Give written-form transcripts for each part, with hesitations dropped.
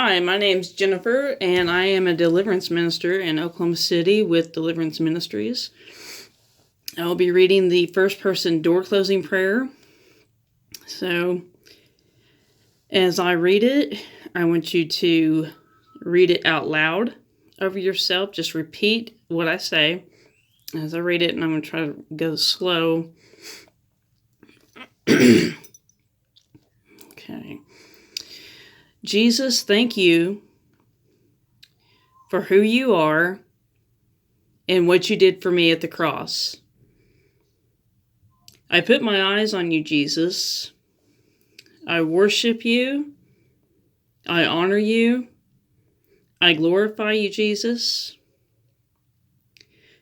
Hi, my name's Jennifer, and I am a deliverance minister in Oklahoma City with Deliverance Ministries. I will be reading the first-person door-closing prayer. So, as I read it, I want you to read it out loud over yourself. Just repeat what I say as I read it, and I'm going to try to go slow. Okay. Jesus, thank you for who you are and what you did for me at the cross. I put my eyes on you, Jesus. I worship you. I honor you. I glorify you, Jesus.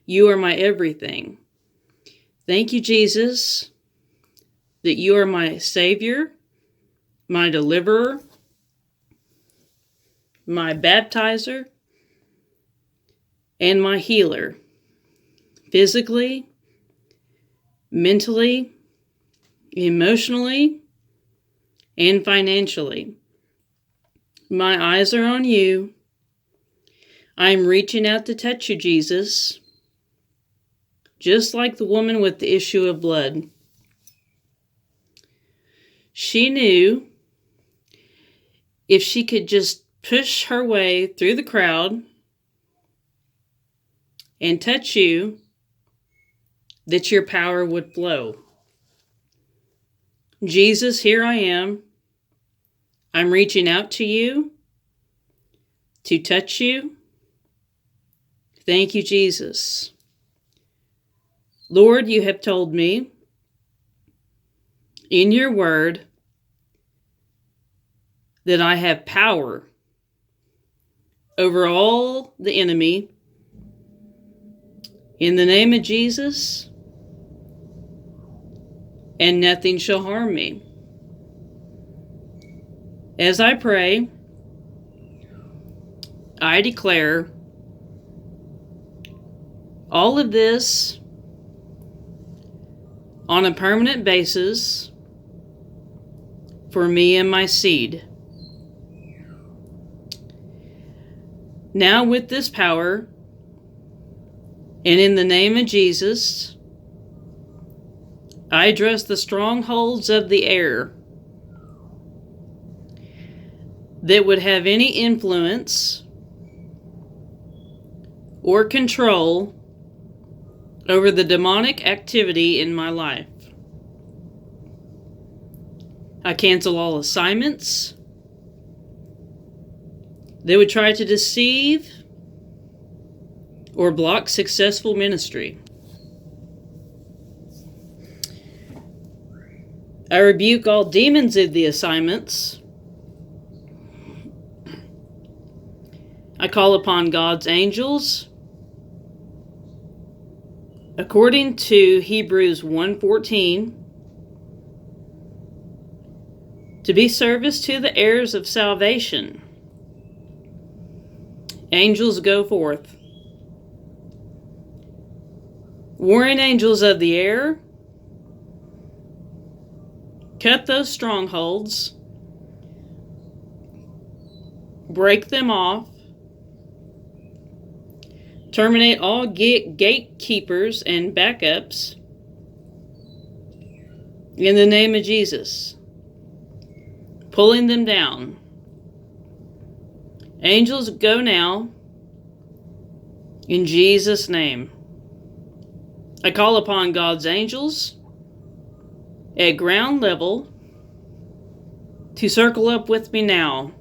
You are my everything. Thank you, Jesus, that you are my Savior, my deliverer, my baptizer, and my healer, physically, mentally, emotionally, and financially. My eyes are on you. I'm reaching out to touch you, Jesus, just like the woman with the issue of blood. She knew if she could just push her way through the crowd and touch you, that your power would flow. Jesus, here I am. I'm reaching out to you to touch you. Thank you, Jesus. Lord, you have told me in your word that I have power over all the enemy. In the name of Jesus, and nothing shall harm me. As I pray, I declare all of this on a permanent basis for me and my seed. Now with this power, and in the name of Jesus, I address the strongholds of the air that would have any influence or control over the demonic activity in my life. I cancel all assignments that would try to deceive or block successful ministry. I rebuke all demons of the assignments. I call upon God's angels, according to Hebrews 1:14, to be service to the heirs of salvation. Angels, go forth. Warring angels of the air, cut those strongholds, break them off, terminate all gatekeepers and backups in the name of Jesus, pulling them down. Angels, go now in Jesus' name. I call upon God's angels at ground level to circle up with me now.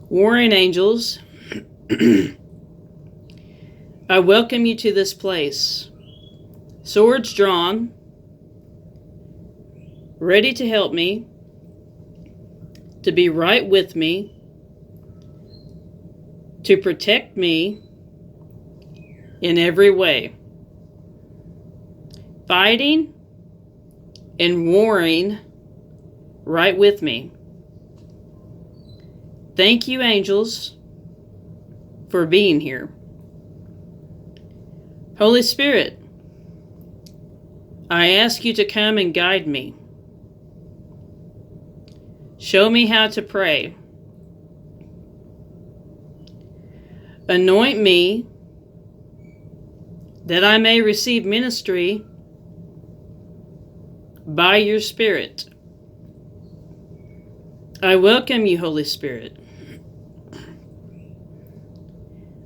Warring angels, I welcome you to this place. Swords drawn, ready to help me, to be right with me, to protect me in every way. Fighting and warring right with me. Thank you, angels, for being here. Holy Spirit, I ask you to come and guide me. Show me how to pray. Anoint me that I may receive ministry by your Spirit. I welcome you, Holy Spirit.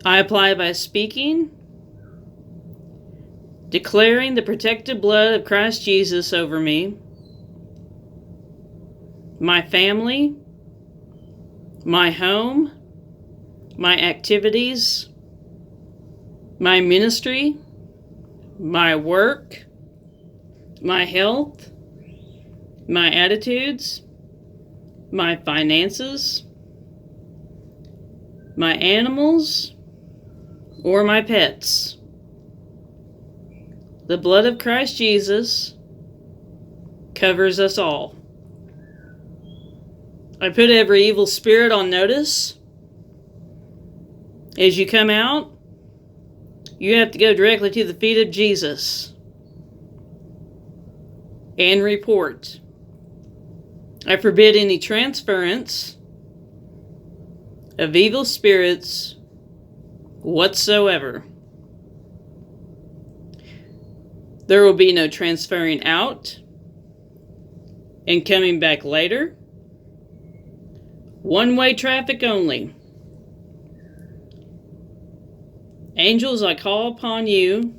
I apply by speaking, declaring the protected blood of Christ Jesus over me, my family, my home, my activities, my ministry, my work, my health, my attitudes, my finances, my animals, or my pets. The blood of Christ Jesus covers us all. I put every evil spirit on notice. As you come out, you have to go directly to the feet of Jesus and report. I forbid any transference of evil spirits whatsoever. There will be no transferring out and coming back later. One-way traffic only. Angels, I call upon you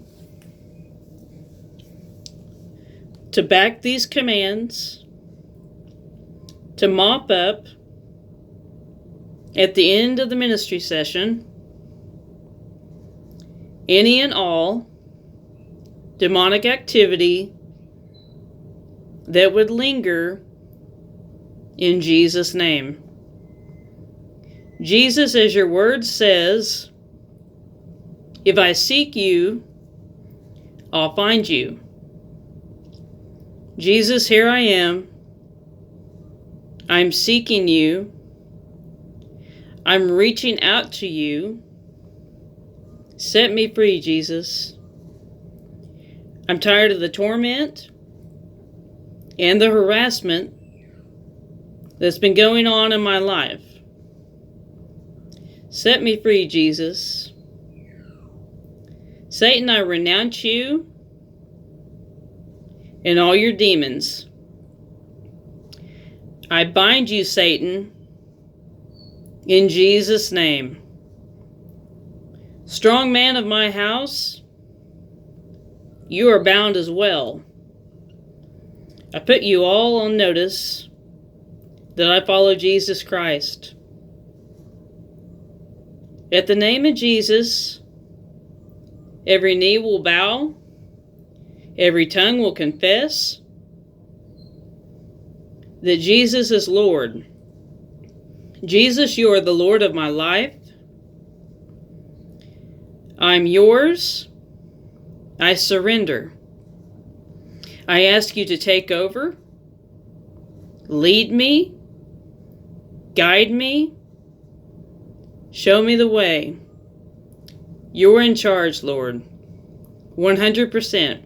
to back these commands, to mop up at the end of the ministry session any and all demonic activity that would linger in Jesus' name. Jesus, as your word says, if I seek you, I'll find you. Jesus, here I am. I'm seeking you. I'm reaching out to you. Set me free, Jesus. I'm tired of the torment and the harassment that's been going on in my life. Set me free, Jesus. Satan, I renounce you and all your demons. I bind you, Satan, in Jesus' name. Strong man of my house, you are bound as well. I put you all on notice that I follow Jesus Christ. At the name of Jesus, every knee will bow, every tongue will confess that Jesus is Lord. Jesus, you are the Lord of my life. I'm yours. I surrender. I ask you to take over, lead me, guide me, show me the way. You're in charge, Lord, 100%.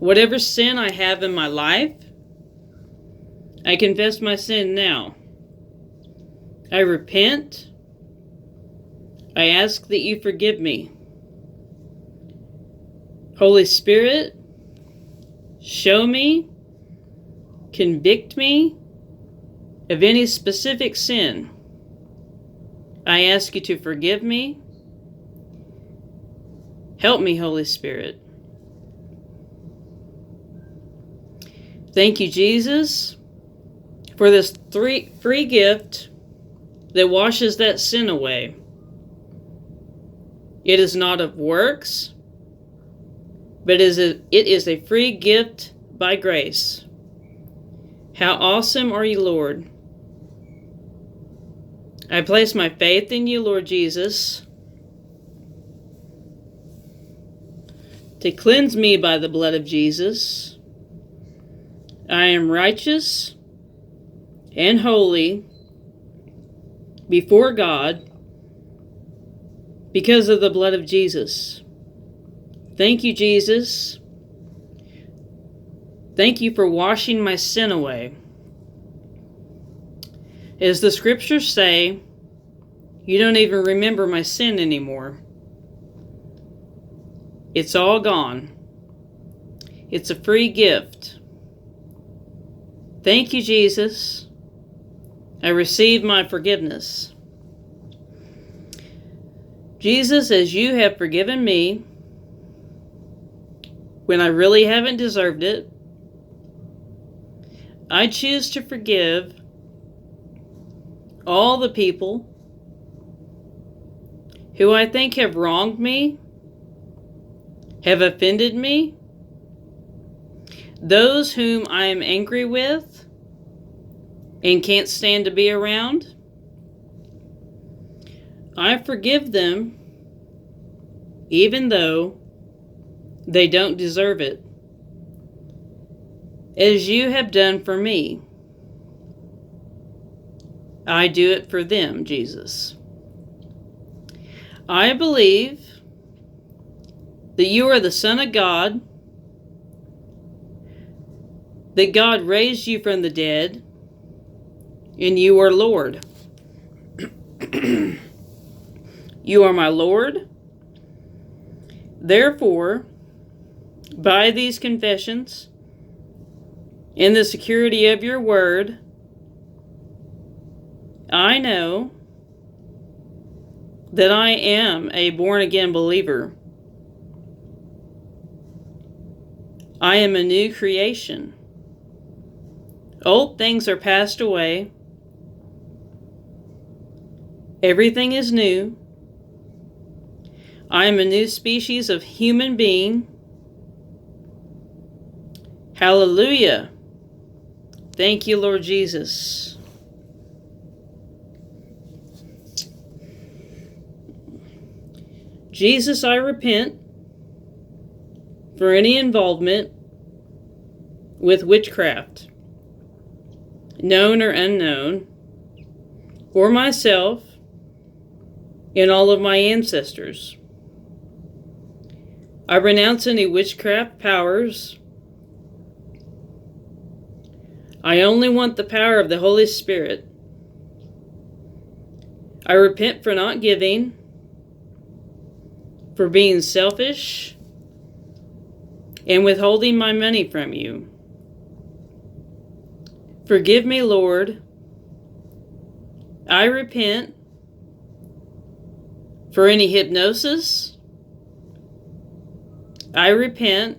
Whatever sin I have in my life, I confess my sin now. I repent. I ask that you forgive me. Holy Spirit, show me, convict me of any specific sin. I ask you to forgive me. Help me, Holy Spirit. Thank you, Jesus, for this free gift that washes that sin away. It is not of works, but it is a free gift by grace. How awesome are you, Lord? I place my faith in you, Lord Jesus, to cleanse me by the blood of Jesus. I am righteous and holy before God because of the blood of Jesus. Thank you, Jesus. Thank you for washing my sin away. As the scriptures say, You don't even remember my sin anymore. It's all gone. It's a free gift. Thank you, Jesus. I receive my forgiveness. Jesus, as you have forgiven me when I really haven't deserved it, I choose to forgive all the people who I think have wronged me, have offended me, those whom I am angry with and can't stand to be around. I forgive them even though they don't deserve it, as you have done for me. I do it for them, Jesus. I believe that you are the Son of God, that God raised you from the dead, and you are Lord. You are my Lord. Therefore, by these confessions, in the security of your word, I know that I am a born-again believer. I am a new creation. Old things are passed away. Everything is new. I am a new species of human being. Hallelujah. Thank you, Lord Jesus. Jesus, I repent for any involvement with witchcraft, known or unknown, or myself and all of my ancestors. I renounce any witchcraft powers. I only want the power of the Holy Spirit. I repent for not giving, for being selfish, and withholding my money from you. Forgive me, Lord. I repent for any hypnosis. I repent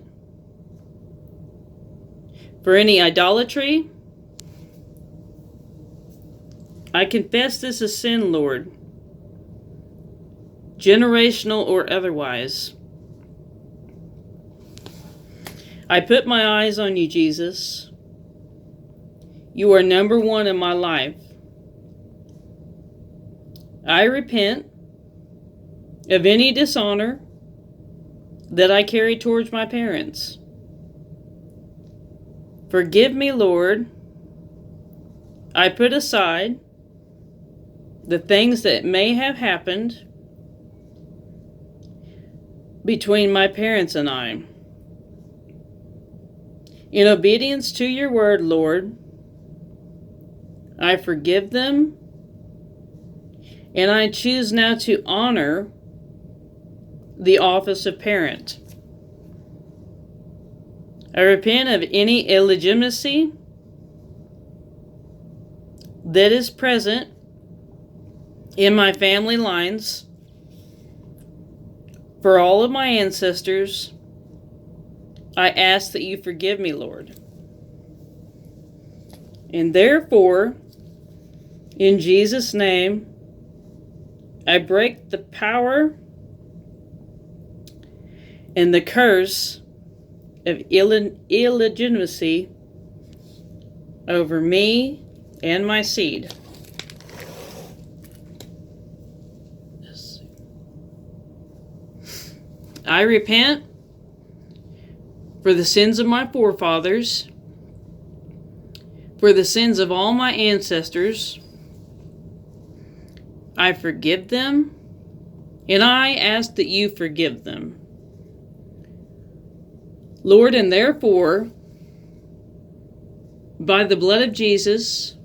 for any idolatry. I confess this as sin, Lord, generational or otherwise. I put my eyes on you, Jesus. You are number one in my life. I repent of any dishonor that I carry towards my parents. Forgive me, Lord. I put aside the things that may have happened between my parents and I. In obedience to your word, Lord, I forgive them, and I choose now to honor the office of parent. I repent of any illegitimacy that is present in my family lines for all of my ancestors. I ask that you forgive me, Lord. And therefore, in Jesus' name, I break the power and the curse of illegitimacy over me and my seed. I repent for the sins of my forefathers, for the sins of all my ancestors. I forgive them, and I ask that you forgive them. Lord, and therefore, by the blood of Jesus,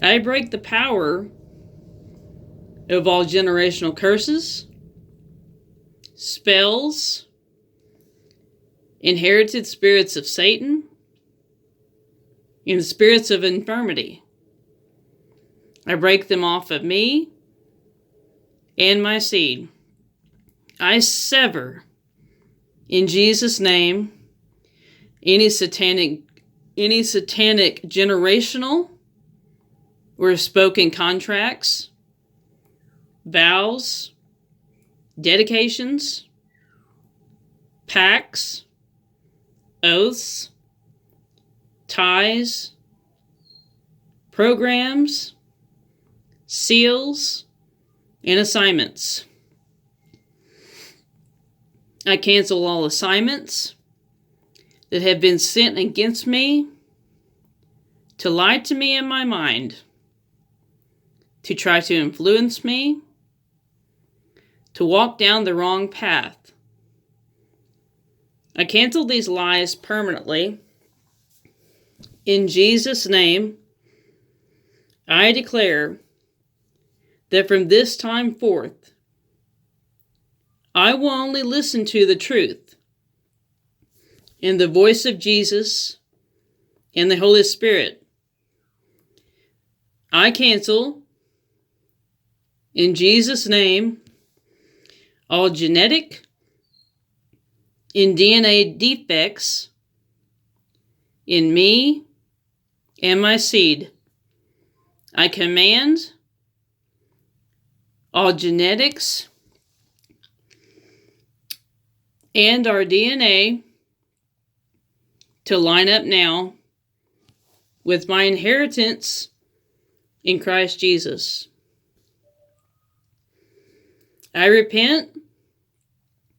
I break the power of all generational curses, spells, inherited spirits of Satan, and spirits of infirmity. I break them off of me and my seed. I sever, in Jesus' name, any satanic generational or spoken contracts, vows, dedications, pacts, oaths, ties, programs, seals, and assignments. I cancel all assignments that have been sent against me to lie to me in my mind, to try to influence me, to walk down the wrong path. I cancel these lies permanently. In Jesus' name, I declare that from this time forth, I will only listen to the truth and the voice of Jesus and the Holy Spirit. I cancel, in Jesus' name, all genetic and DNA defects in me and my seed. I command all genetics and our DNA to line up now with my inheritance in Christ Jesus. I repent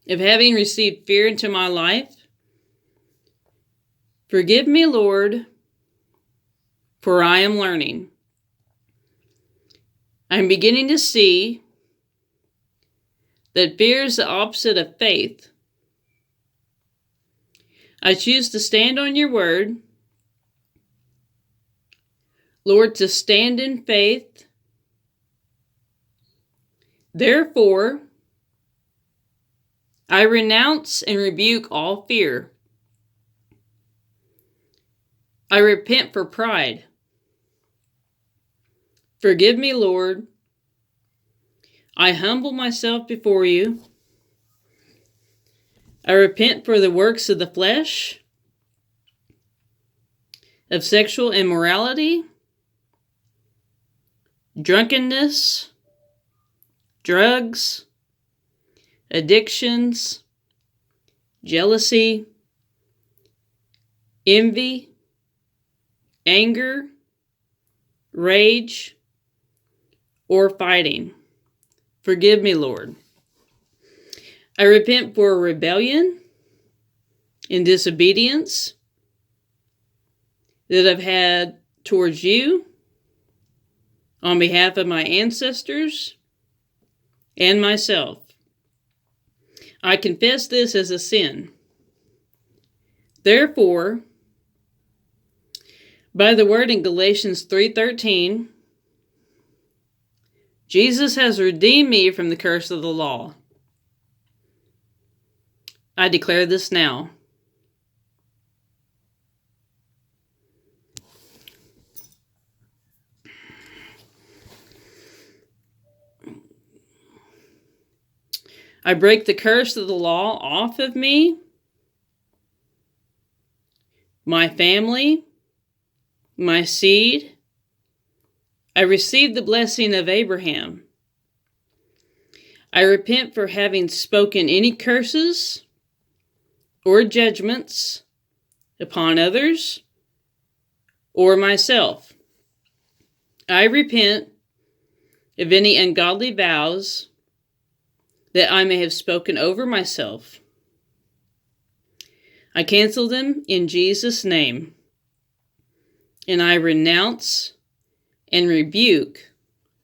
of having received fear into my life. Forgive me, Lord, for I am learning. I'm beginning to see that fear is the opposite of faith. I choose to stand on your word, Lord, to stand in faith. Therefore, I renounce and rebuke all fear. I repent for pride. Forgive me, Lord. I humble myself before you. I repent for the works of the flesh, of sexual immorality, drunkenness, drugs, addictions, jealousy, envy, anger, rage, or fighting. Forgive me, Lord. I repent for rebellion and disobedience that I've had towards you on behalf of my ancestors and myself. I confess this as a sin. Therefore, by the word in Galatians 3:13, Jesus has redeemed me from the curse of the law. I declare this now. I break the curse of the law off of me, my family, my seed. I receive the blessing of Abraham. I repent for having spoken any curses or judgments upon others or myself. I repent of any ungodly vows that I may have spoken over myself. I cancel them in Jesus' name, and I renounce and rebuke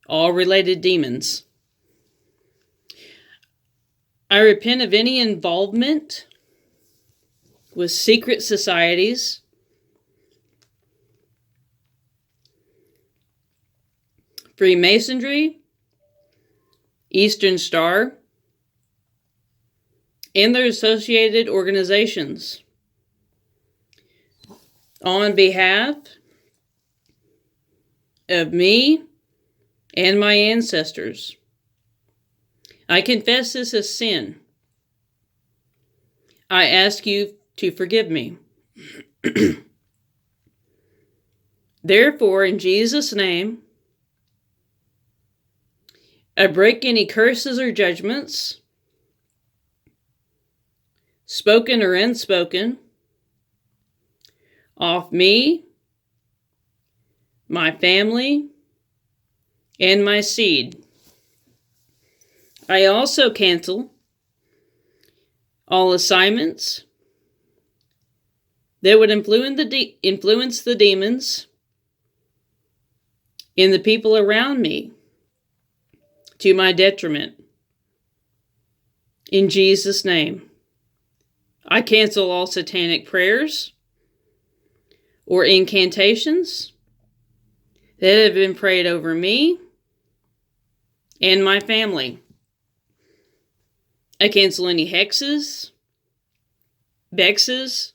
all related demons. I repent of any involvement with secret societies, Freemasonry, Eastern Star, and their associated organizations. On behalf of me and my ancestors, I confess this as sin. I ask you to forgive me. Therefore, in Jesus' name, I break any curses or judgments, spoken or unspoken, off me, my family, and my seed. I also cancel all assignments that would influence the demons and the people around me to my detriment. In Jesus' name, I cancel all satanic prayers or incantations that have been prayed over me and my family. I cancel any hexes, vexes,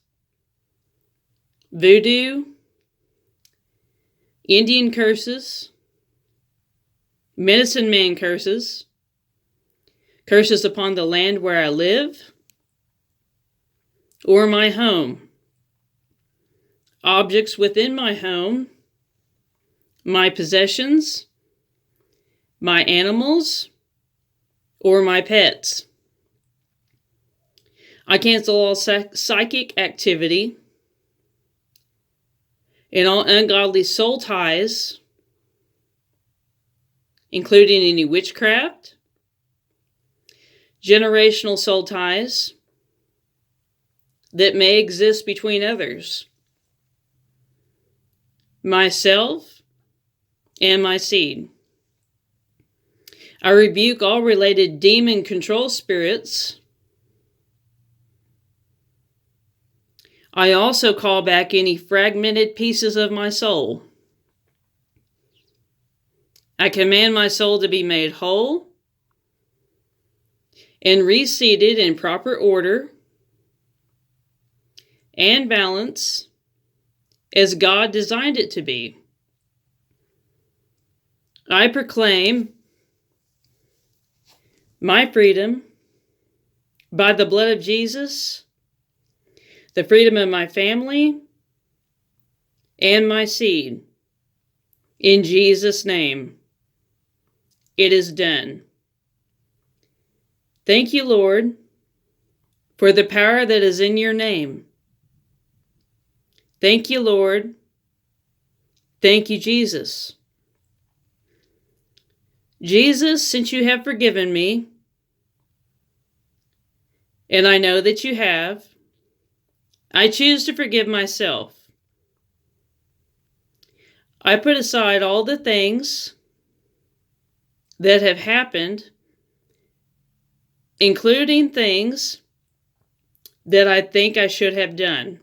voodoo, Indian curses, medicine man curses, curses upon the land where I live or my home, objects within my home, my possessions, my animals, or my pets. I cancel all psychic activity and all ungodly soul ties, including any witchcraft, generational soul ties that may exist between others, myself, and my seed. I rebuke all related demon control spirits. I also call back any fragmented pieces of my soul. I command my soul to be made whole and reseated in proper order and balance as God designed it to be. I proclaim my freedom by the blood of Jesus, the freedom of my family, and my seed. In Jesus' name, it is done. Thank you, Lord, for the power that is in your name. Thank you, Lord. Thank you, Jesus. Jesus, since you have forgiven me, and I know that you have, I choose to forgive myself. I put aside all the things that have happened, including things that I think I should have done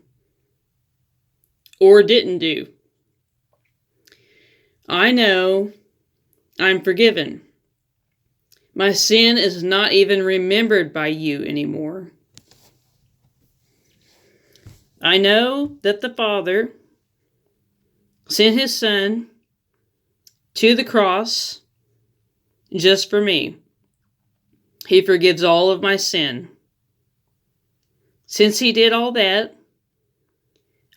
or didn't do. I know I'm forgiven. My sin is not even remembered by you anymore. I know that the Father sent his Son to the cross just for me. He forgives all of my sin. Since he did all that,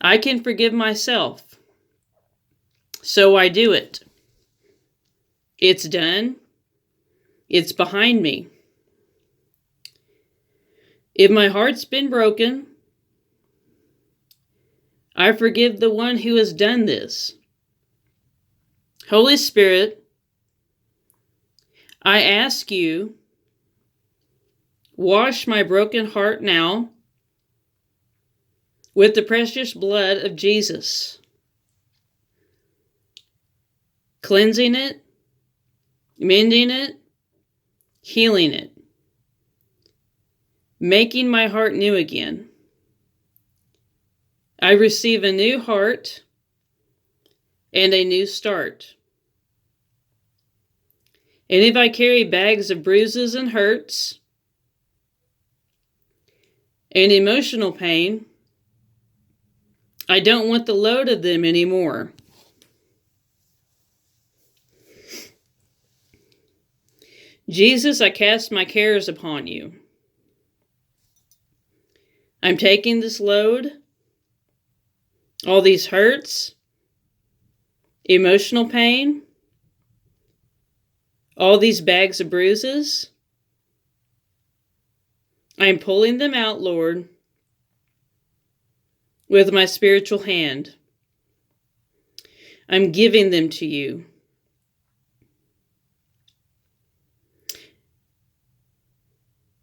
I can forgive myself. So I do it. It's done. It's behind me. If my heart's been broken, I forgive the one who has done this. Holy Spirit, I ask you, wash my broken heart now with the precious blood of Jesus, cleansing it, mending it, healing it, making my heart new again. I receive a new heart and a new start. And if I carry bags of bruises and hurts and emotional pain, I don't want the load of them anymore. Jesus, I cast my cares upon you. I'm taking this load, all these hurts, emotional pain, all these bags of bruises. I'm pulling them out, Lord, with my spiritual hand. I'm giving them to you.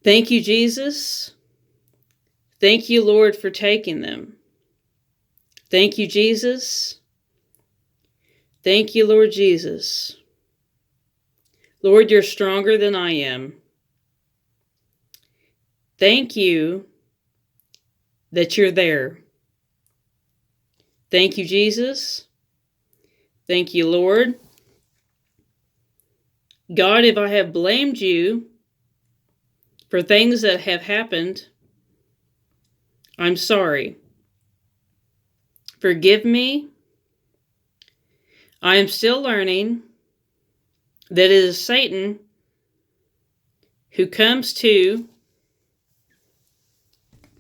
Thank you, Jesus. Thank you, Lord, for taking them. Thank you, Jesus. Thank you, Lord Jesus. Lord, you're stronger than I am. Thank you that you're there. Thank you, Jesus. Thank you, Lord. God, if I have blamed you for things that have happened, I'm sorry. Forgive me. I am still learning that it is Satan who comes to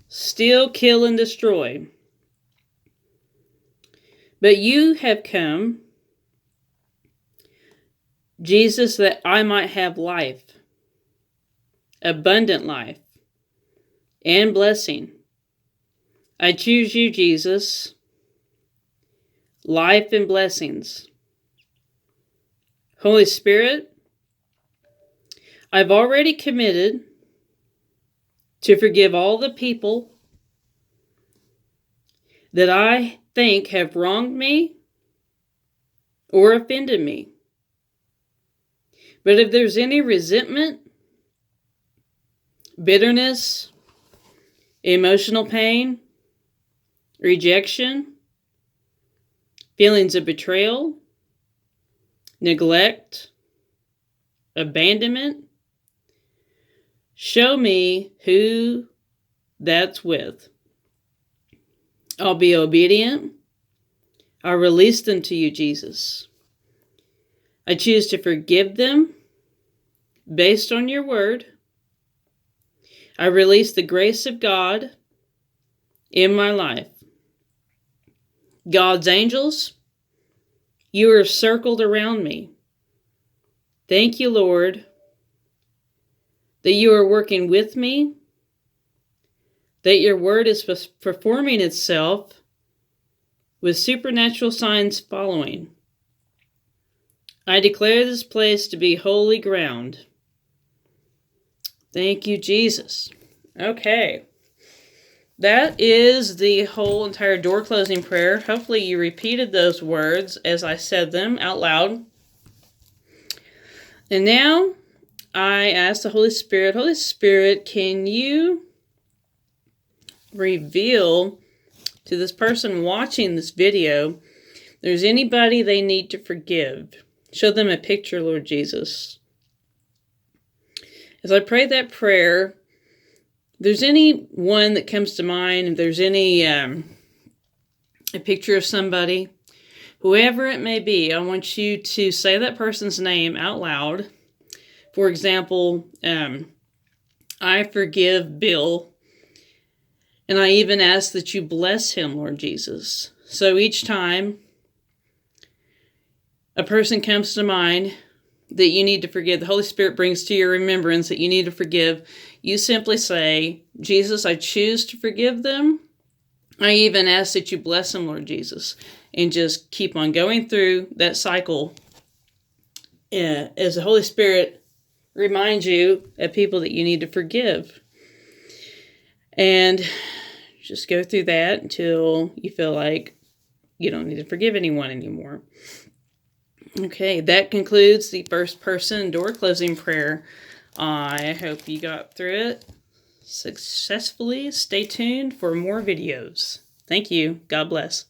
steal, kill, and destroy. But you have come, Jesus, that I might have life, abundant life, and blessing. I choose you, Jesus, life and blessings. Holy Spirit, I've already committed to forgive all the people that I think have wronged me or offended me. But if there's any resentment, bitterness, emotional pain, rejection, feelings of betrayal, neglect, abandonment, show me who that's with. I'll be obedient. I'll release them to you, Jesus. I choose to forgive them based on your word. I release the grace of God in my life. God's angels, you are circled around me. Thank you, Lord, that you are working with me, that your word is performing itself with supernatural signs following. I declare this place to be holy ground. Thank you, Jesus. Okay. That is the whole entire door closing prayer. Hopefully you repeated those words as I said them out loud. And now I ask the Holy Spirit, can you reveal to this person watching this video, there's anybody they need to forgive? Show them a picture, Lord Jesus. As I pray that prayer, if there's anyone that comes to mind, if there's any a picture of somebody, whoever it may be, I want you to say that person's name out loud. For example, I forgive Bill, and I even ask that you bless him, Lord Jesus. So each time a person comes to mind that you need to forgive, the Holy Spirit brings to your remembrance that you need to forgive, you simply say, Jesus, I choose to forgive them. I even ask that you bless them, Lord Jesus, and just keep on going through that cycle as the Holy Spirit reminds you of people that you need to forgive. And just go through that until you feel like you don't need to forgive anyone anymore. Okay, that concludes the first person door closing prayer. I hope you got through it successfully. Stay tuned for more videos. Thank you. God bless.